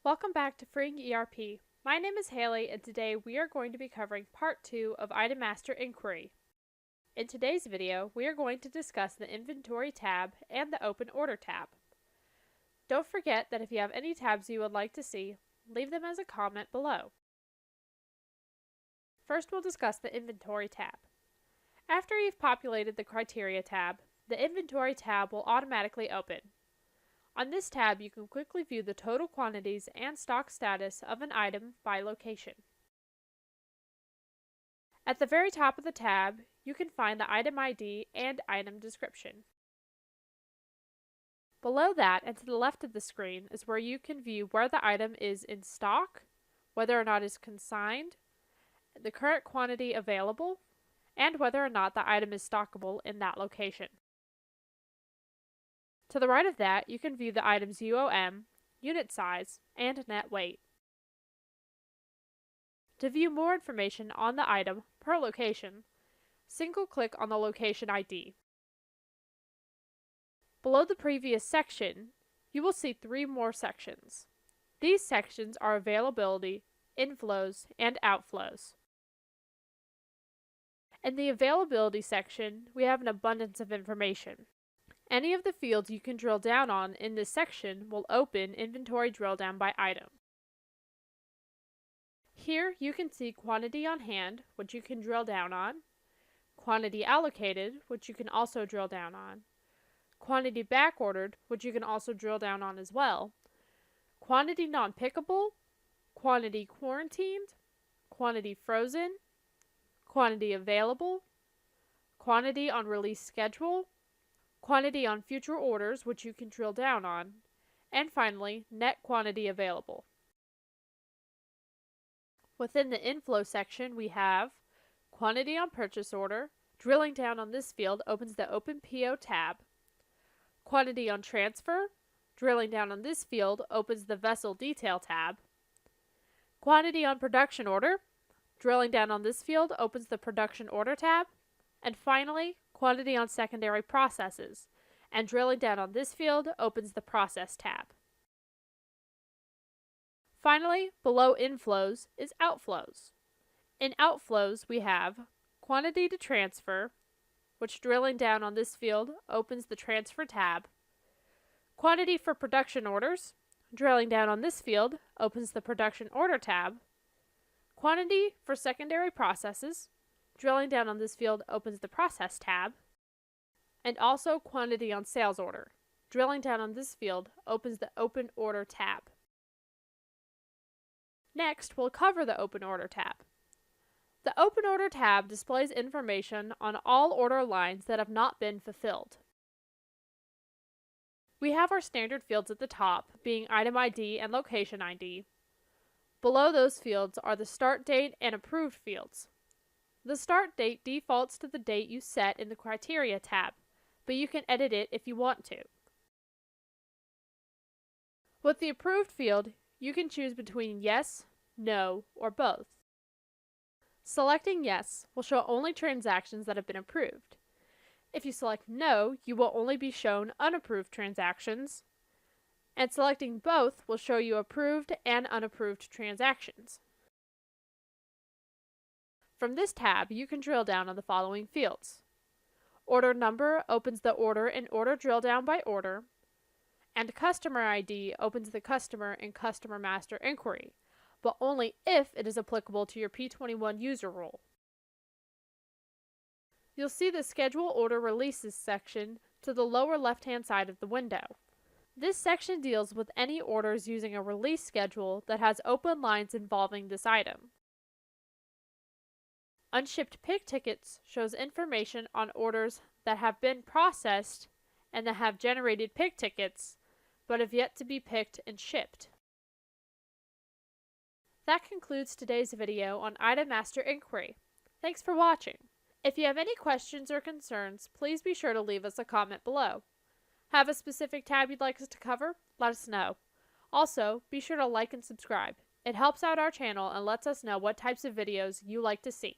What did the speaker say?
Welcome back to Freeing ERP. My name is Haley, and today we are going to be covering Part 2 of Item Master Inquiry. In today's video, we are going to discuss the Inventory tab and the Open Order tab. Don't forget that if you have any tabs you would like to see, leave them as a comment below. First, we'll discuss the Inventory tab. After you've populated the Criteria tab, the Inventory tab will automatically open. On this tab, you can quickly view the total quantities and stock status of an item by location. At the very top of the tab, you can find the item ID and item description. Below that and to the left of the screen is where you can view where the item is in stock, whether or not it is consigned, the current quantity available, and whether or not the item is stockable in that location. To the right of that, you can view the item's UOM, unit size, and net weight. To view more information on the item per location, single-click on the location ID. Below the previous section, you will see 3 more sections. These sections are availability, inflows, and outflows. In the availability section, we have an abundance of information. Any of the fields you can drill down on in this section will open Inventory Drill Down by Item. Here you can see quantity on hand, which you can drill down on, quantity allocated, which you can also drill down on, quantity backordered, which you can also drill down on as well, quantity non-pickable, quantity quarantined, quantity frozen, quantity available, quantity on release schedule, quantity on future orders, which you can drill down on, and finally, net quantity available. Within the inflow section, we have quantity on purchase order. Drilling down on this field opens the Open PO tab. Quantity on transfer. Drilling down on this field opens the Vessel Detail tab. Quantity on production order. Drilling down on this field opens the Production Order tab. And finally, quantity on secondary processes, and drilling down on this field opens the Process tab. Finally, below inflows is outflows. In outflows, we have quantity to transfer, which drilling down on this field opens the Transfer tab. Quantity for production orders, drilling down on this field opens the Production Order tab. Quantity for secondary processes, drilling down on this field opens the Process tab, and also quantity on sales order. Drilling down on this field opens the Open Order tab. Next, we'll cover the Open Order tab. The Open Order tab displays information on all order lines that have not been fulfilled. We have our standard fields at the top, being Item ID and Location ID. Below those fields are the Start Date and Approved fields. The start date defaults to the date you set in the Criteria tab, but you can edit it if you want to. With the Approved field, you can choose between Yes, No, or both. Selecting Yes will show only transactions that have been approved. If you select No, you will only be shown unapproved transactions, and selecting both will show you approved and unapproved transactions. From this tab, you can drill down on the following fields. Order number opens the order in Order Drill Down by Order, and Customer ID opens the customer in Customer Master Inquiry, but only if it is applicable to your P21 user role. You'll see the Schedule Order Releases section to the lower left-hand side of the window. This section deals with any orders using a release schedule that has open lines involving this item. Unshipped pick tickets shows information on orders that have been processed and that have generated pick tickets, but have yet to be picked and shipped. That concludes today's video on Item Master Inquiry. Thanks for watching. If you have any questions or concerns, please be sure to leave us a comment below. Have a specific tab you'd like us to cover? Let us know. Also, be sure to like and subscribe. It helps out our channel and lets us know what types of videos you like to see.